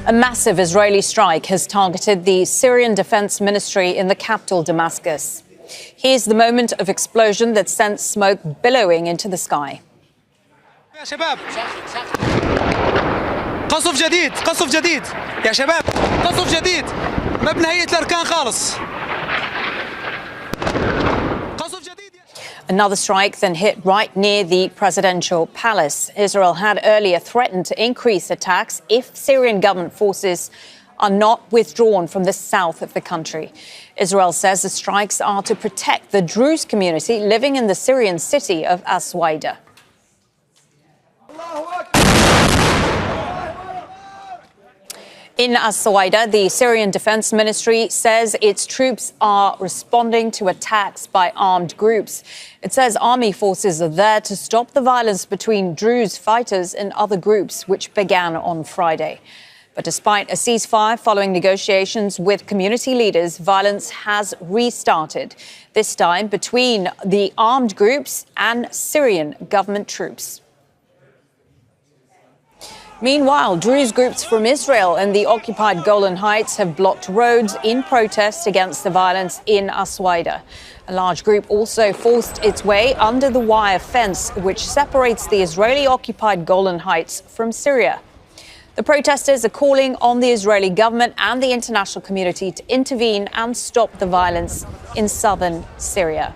A massive Israeli strike has targeted the Syrian Defense Ministry in the capital, Damascus. Here's the moment of explosion that sent smoke billowing into the sky. يا شباب قصف جديد قصف جديد يا شباب قصف جديد مبنى هيئة الأركان خالص قصف جديد. Another strike then hit right near the presidential palace. Israel had earlier threatened to increase attacks if Syrian government forces are not withdrawn from the south of the country. Israel says the strikes are to protect the Druze community living in the Syrian city of As-Suwaida. In As-Suwaida, the Syrian Defense Ministry says its troops are responding to attacks by armed groups. It says army forces are there to stop the violence between Druze fighters and other groups, which began on Friday. But despite a ceasefire following negotiations with community leaders, violence has restarted, this time between the armed groups and Syrian government troops. Meanwhile, Druze groups from Israel and the occupied Golan Heights have blocked roads in protest against the violence in As-Suwaida. A large group also forced its way under the wire fence, which separates the Israeli-occupied Golan Heights from Syria. The protesters are calling on the Israeli government and the international community to intervene and stop the violence in southern Syria.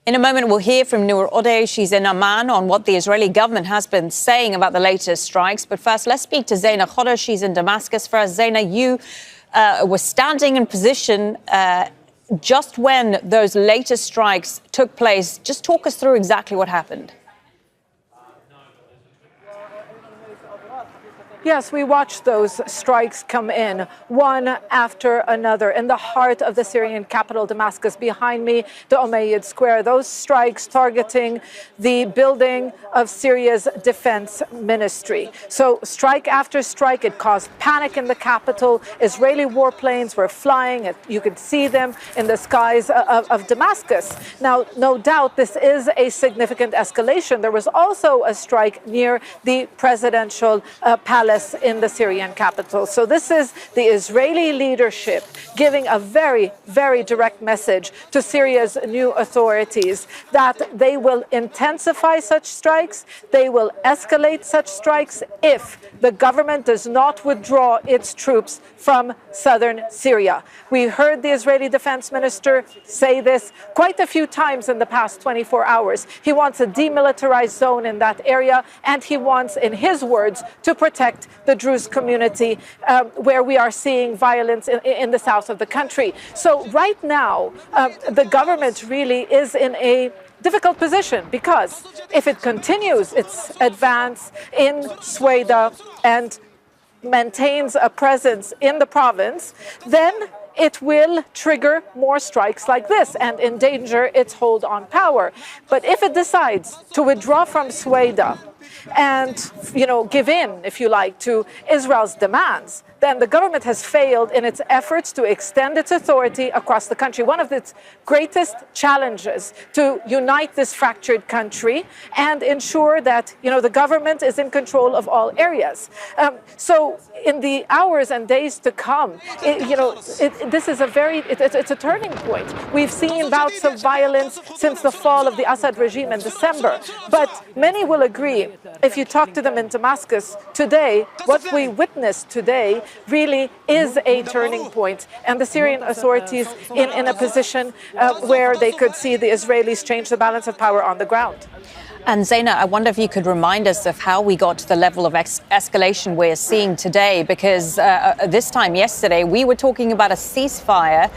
In a moment, we'll hear from Noor Odeh. She's in Amman on what the Israeli government has been saying about the latest strikes. But first, let's speak to Zaina Khoda. She's in Damascus. First, Zaina, you were standing in position just when those latest strikes took place. Just talk us through exactly what happened. Yes, we watched those strikes come in, one after another, in the heart of the Syrian capital, Damascus. Behind me, the Umayyad Square. Those strikes targeting the building of Syria's defense ministry. So strike after strike, it caused panic in the capital. Israeli warplanes were flying. You could see them in the skies of Damascus. Now, no doubt, this is a significant escalation. There was also a strike near the presidential palace in the Syrian capital. So this is the Israeli leadership giving a very, very direct message to Syria's new authorities that they will intensify such strikes, they will escalate such strikes if the government does not withdraw its troops from southern Syria. We heard the Israeli defense minister say this quite a few times in the past 24 hours. He wants a demilitarized zone in that area, and he wants, in his words, to protect the Druze community where we are seeing violence in the south of the country. So right now, the government really is in a difficult position, because if it continues its advance in Suwaida and maintains a presence in the province, then it will trigger more strikes like this and endanger its hold on power. But if it decides to withdraw from Suwaida and, give in, if you like, to Israel's demands, then the government has failed in its efforts to extend its authority across the country. One of its greatest challenges to unite this fractured country and ensure that, the government is in control of all areas. So in the hours and days to come, this is it's a turning point. We've seen bouts of violence since the fall of the Assad regime in December. But many will agree, if you talk to them in Damascus today, what we witnessed today really is a turning point, and the Syrian authorities in a position where they could see the Israelis change the balance of power on the ground. And Zaina, I wonder if you could remind us of how we got to the level of escalation we're seeing today, because this time yesterday we were talking about a ceasefire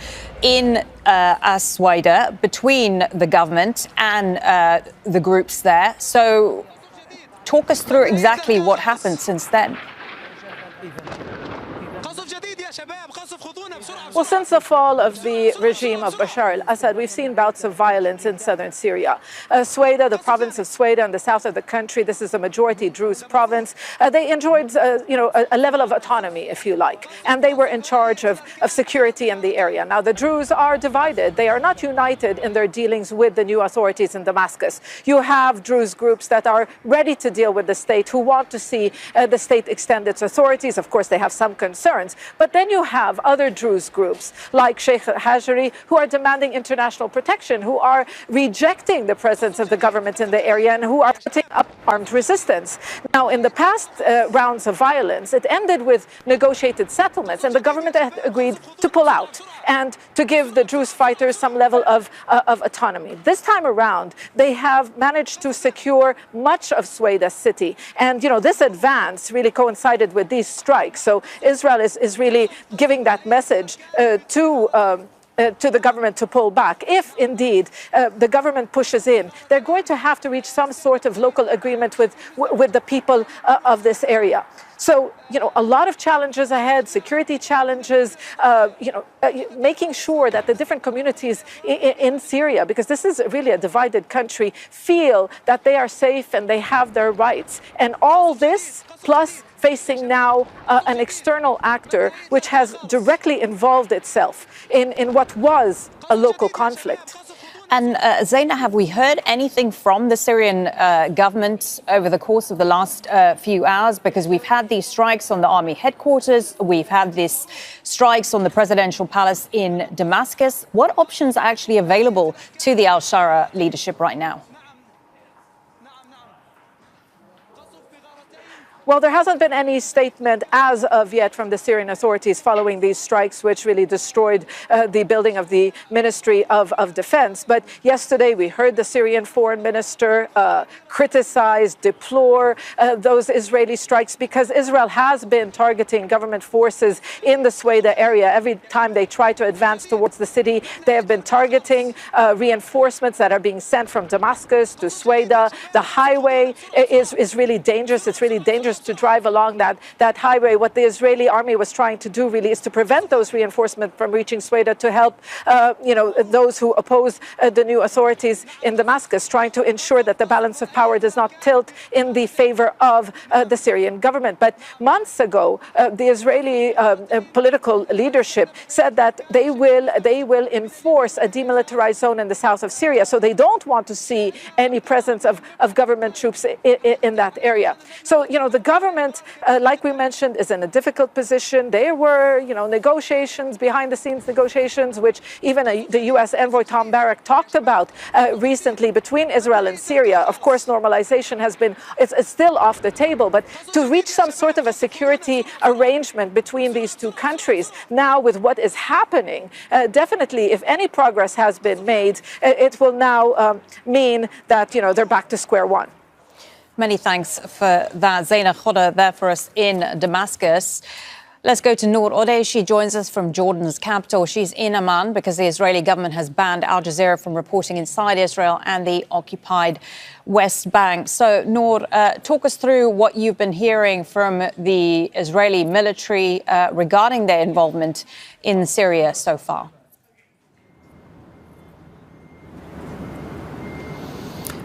in As-Suwaida between the government and the groups there. So talk us through exactly what happened since then. قصف جديد يا شباب قصف Well, since the fall of the regime of Bashar al-Assad, we've seen bouts of violence in southern Syria. Sweda, the province of Sweda in the south of the country, this is a majority Druze province. They enjoyed, a level of autonomy, if you like, and they were in charge of security in the area. Now, the Druze are divided. They are not united in their dealings with the new authorities in Damascus. You have Druze groups that are ready to deal with the state, who want to see the state extend its authorities. Of course, they have some concerns. But then you have other Druze groups like Sheikh al-Hajri, who are demanding international protection, who are rejecting the presence of the government in the area, and who are putting up armed resistance. Now, in the past rounds of violence, it ended with negotiated settlements, and the government had agreed to pull out and to give the Druze fighters some level of autonomy. This time around, they have managed to secure much of Sweda city. And, this advance really coincided with these strikes. So Israel is really giving that message to the government to pull back. If indeed the government pushes in, they're going to have to reach some sort of local agreement with the people of this area. So, a lot of challenges ahead, security challenges, making sure that the different communities in Syria, because this is really a divided country, feel that they are safe and they have their rights. And all this plus facing now an external actor which has directly involved itself in what was a local conflict. And Zaina, have we heard anything from the Syrian government over the course of the last few hours? Because we've had these strikes on the army headquarters. We've had these strikes on the presidential palace in Damascus. What options are actually available to the al-Shara leadership right now? Well, there hasn't been any statement as of yet from the Syrian authorities following these strikes, which really destroyed the building of the Ministry of Defense. But yesterday, we heard the Syrian foreign minister criticize, deplore those Israeli strikes, because Israel has been targeting government forces in the Sweda area. Every time they try to advance towards the city, they have been targeting reinforcements that are being sent from Damascus to Sweda. The highway is really dangerous. It's really dangerous to drive along that highway. What the Israeli army was trying to do really is to prevent those reinforcements from reaching Sweda, to help those who oppose the new authorities in Damascus, trying to ensure that the balance of power does not tilt in the favor of the Syrian government. But months ago, the Israeli political leadership said that they will enforce a demilitarized zone in the south of Syria. So they don't want to see any presence of government troops in that area. So, the government, like we mentioned, is in a difficult position. There were, negotiations, behind-the-scenes negotiations, which even the U.S. envoy Tom Barrack talked about recently between Israel and Syria. Of course, normalization it's still off the table, but to reach some sort of a security arrangement between these two countries now, with what is happening, definitely, if any progress has been made, it will now mean that, they're back to square one. Many thanks for that. Zaina Khoda there for us in Damascus. Let's go to Noor Odeh. She joins us from Jordan's capital. She's in Amman because the Israeli government has banned Al Jazeera from reporting inside Israel and the occupied West Bank. So, Noor, talk us through what you've been hearing from the Israeli military regarding their involvement in Syria so far.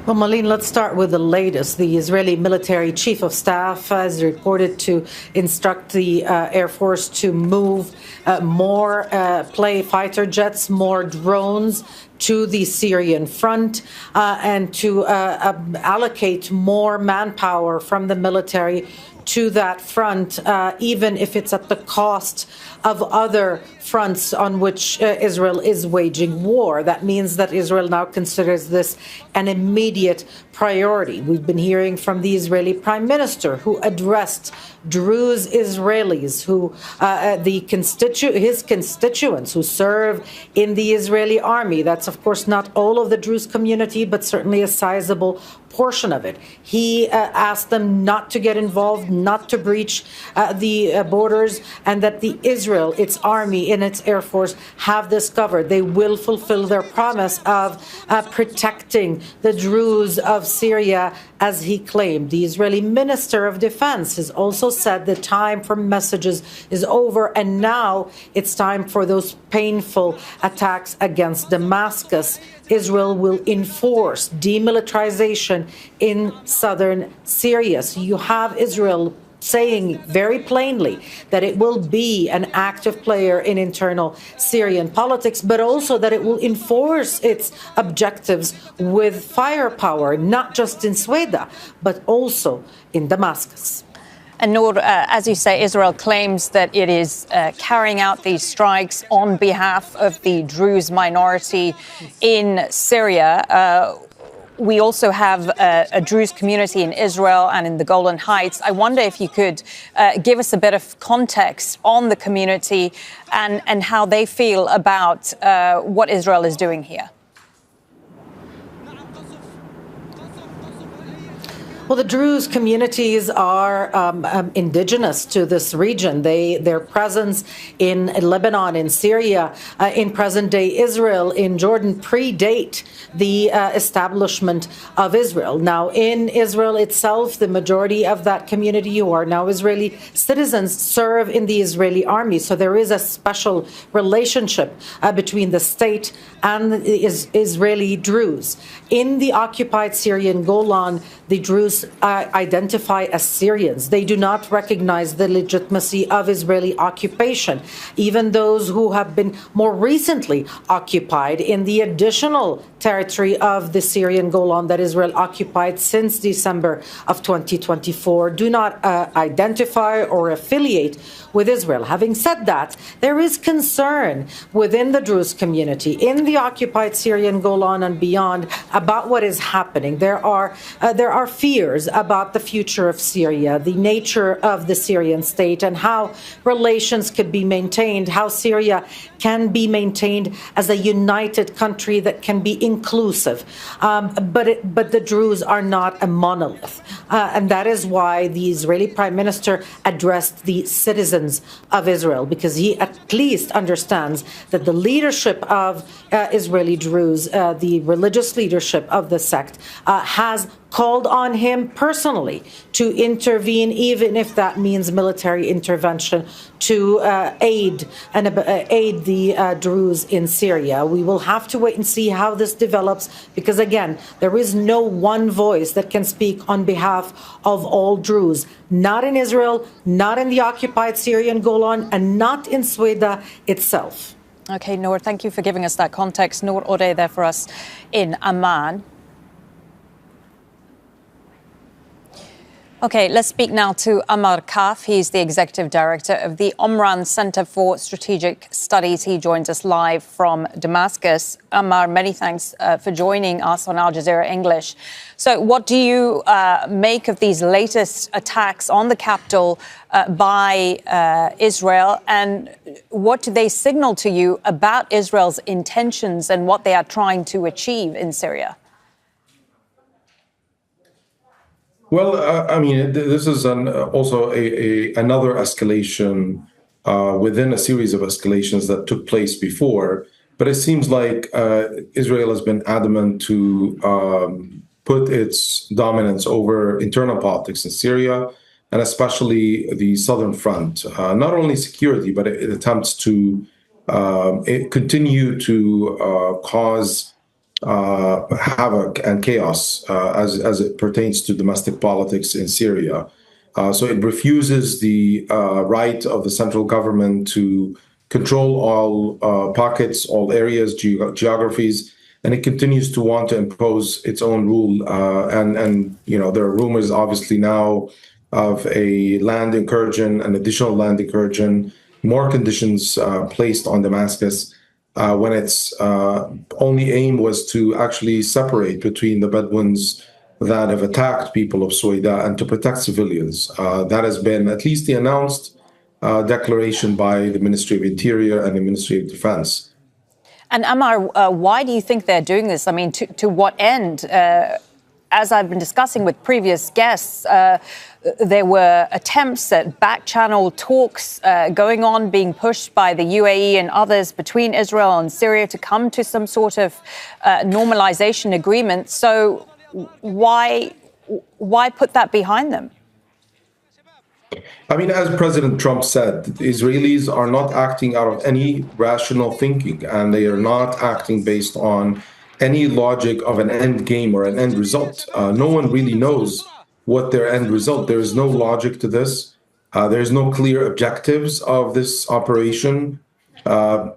Well, Malin, let's start with the latest. The Israeli military chief of staff has reported to instruct the Air Force to move more fighter jets, more drones to the Syrian front, and to allocate more manpower from the military to that front, even if it's at the cost of other fronts on which Israel is waging war. That means that Israel now considers this an immediate priority. We've been hearing from the Israeli Prime Minister, who addressed Druze Israelis, who his constituents who serve in the Israeli army. That's, of course, not all of the Druze community, but certainly a sizable portion of it. He asked them not to get involved, not to breach the borders, and that Israel, its army and its Air Force, have this covered. They will fulfill their promise of protecting the Druze of Syria as he claimed. The Israeli Minister of Defense has also said the time for messages is over, and now it's time for those painful attacks against Damascus. Israel will enforce demilitarization in southern Syria. So you have Israel saying very plainly that it will be an active player in internal Syrian politics, but also that it will enforce its objectives with firepower, not just in Sweden, but also in Damascus. And Noor, as you say, Israel claims that it is carrying out these strikes on behalf of the Druze minority in Syria. We also have a Druze community in Israel and in the Golan Heights. I wonder if you could give us a bit of context on the community and how they feel about what Israel is doing here. Well, the Druze communities are indigenous to this region. Their presence in Lebanon, in Syria, in present-day Israel, in Jordan predate the establishment of Israel. Now, in Israel itself, the majority of that community, who are now Israeli citizens, serve in the Israeli army. So there is a special relationship between the state and the Israeli Druze. In the occupied Syrian Golan, the Druze identify as Syrians. They do not recognize the legitimacy of Israeli occupation. Even those who have been more recently occupied in the additional territory of the Syrian Golan that Israel occupied since December of 2024 do not identify or affiliate with Israel. Having said that, there is concern within the Druze community in the occupied Syrian Golan and beyond about what is happening. There are fears about the future of Syria, the nature of the Syrian state, and how relations could be maintained, how Syria can be maintained as a united country that can be inclusive. But the Druze are not a monolith. And that is why the Israeli Prime Minister addressed the citizens of Israel, because he at least understands that the leadership of Israeli Druze, the religious leadership of the sect, has called on him personally to intervene, even if that means military intervention, to aid the Druze in Syria. We will have to wait and see how this develops, because again, there is no one voice that can speak on behalf of all Druze, not in Israel, not in the occupied Syrian Golan, and not in Sweden itself. Okay, Noor, thank you for giving us that context. Noor Odeh there for us in Amman. Okay, let's speak now to Amar Kaf. He's the executive director of the Omran Center for Strategic Studies. He joins us live from Damascus. Amar, many thanks for joining us on Al Jazeera English. So what do you make of these latest attacks on the capital by Israel? And what do they signal to you about Israel's intentions and what they are trying to achieve in Syria? Well, I mean, this is also another escalation within a series of escalations that took place before. But it seems like Israel has been adamant to put its dominance over internal politics in Syria, and especially the southern front. Not only security, but it attempts to continue to cause havoc and chaos as it pertains to domestic politics in Syria. So it refuses the right of the central government to control all pockets, all areas, geographies, and it continues to want to impose its own rule. And you know, there are rumors, obviously, now of a land incursion, an additional land incursion, more conditions placed on Damascus. When its only aim was to actually separate between the Bedouins that have attacked people of Soida and to protect civilians. That has been at least the announced declaration by the Ministry of Interior and the Ministry of Defense. And Amar, why do you think they're doing this? I mean, to what end? As I've been discussing with previous guests, there were attempts at back-channel talks going on, being pushed by the UAE and others between Israel and Syria to come to some sort of normalization agreement. So why Why put that behind them? I mean, as President Trump said, Israelis are not acting out of any rational thinking, and they are not acting based on any logic of an end game or an end result. No one really knows what their end result. There is no logic to this. There's no clear objectives of this operation.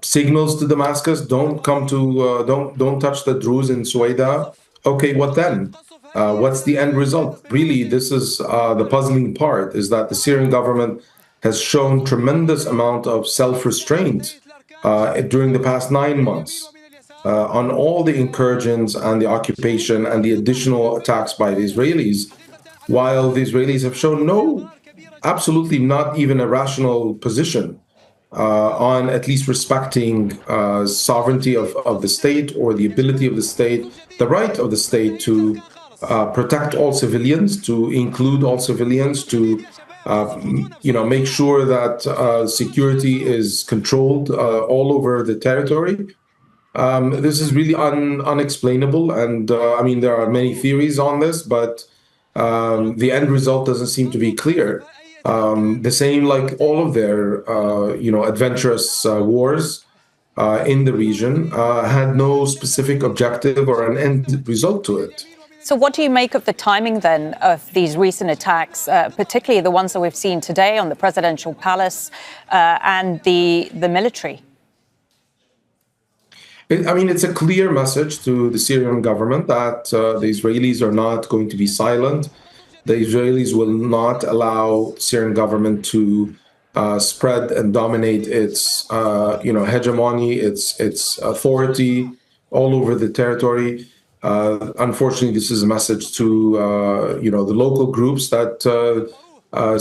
Signals to Damascus: don't come to, don't touch the Druze in Suwaida. Okay, what then? What's the end result? Really, this is the puzzling part: is that the Syrian government has shown tremendous amount of self-restraint during the past 9 months on all the incursions and the occupation and the additional attacks by the Israelis, while the Israelis have shown no, absolutely not even a rational position on at least respecting sovereignty of the state, or the ability of the state, the right of the state to protect all civilians, to include all civilians, to make sure that security is controlled all over the territory. This is really unexplainable, and I mean, there are many theories on this, but the end result doesn't seem to be clear. The same like all of their, adventurous wars in the region had no specific objective or an end result to it. So what do you make of the timing then of these recent attacks, particularly the ones that we've seen today on the presidential palace and the military? I mean, it's a clear message to the Syrian government that the Israelis are not going to be silent. The Israelis will not allow the Syrian government to spread and dominate its, hegemony, its authority all over the territory. Unfortunately, this is a message to, the local groups that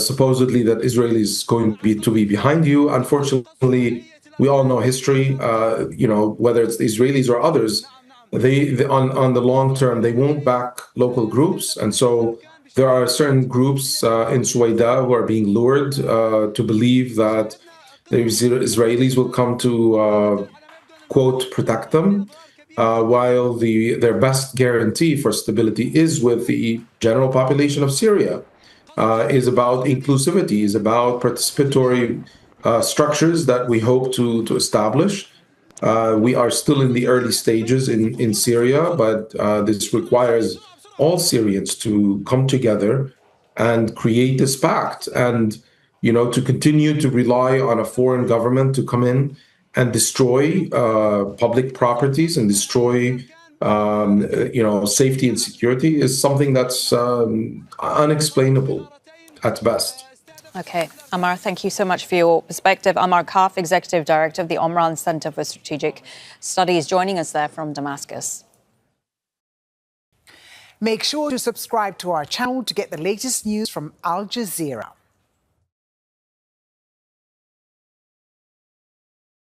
supposedly that Israel is going to be behind you. Unfortunately, we all know history, whether it's the Israelis or others, they on the long term, they won't back local groups. And so there are certain groups in Suwaida who are being lured to believe that the Israelis will come to, quote, protect them, while their best guarantee for stability is with the general population of Syria, is about inclusivity, is about participatory structures that we hope to establish. We are still in the early stages in Syria, but this requires all Syrians to come together and create this pact, and to continue to rely on a foreign government to come in and destroy public properties and destroy safety and security is something that's unexplainable at best. Okay, Ammar, thank you so much for your perspective. Ammar Kaf, Executive Director of the Omran Center for Strategic Studies, joining us there from Damascus. Make sure to subscribe to our channel to get the latest news from Al Jazeera.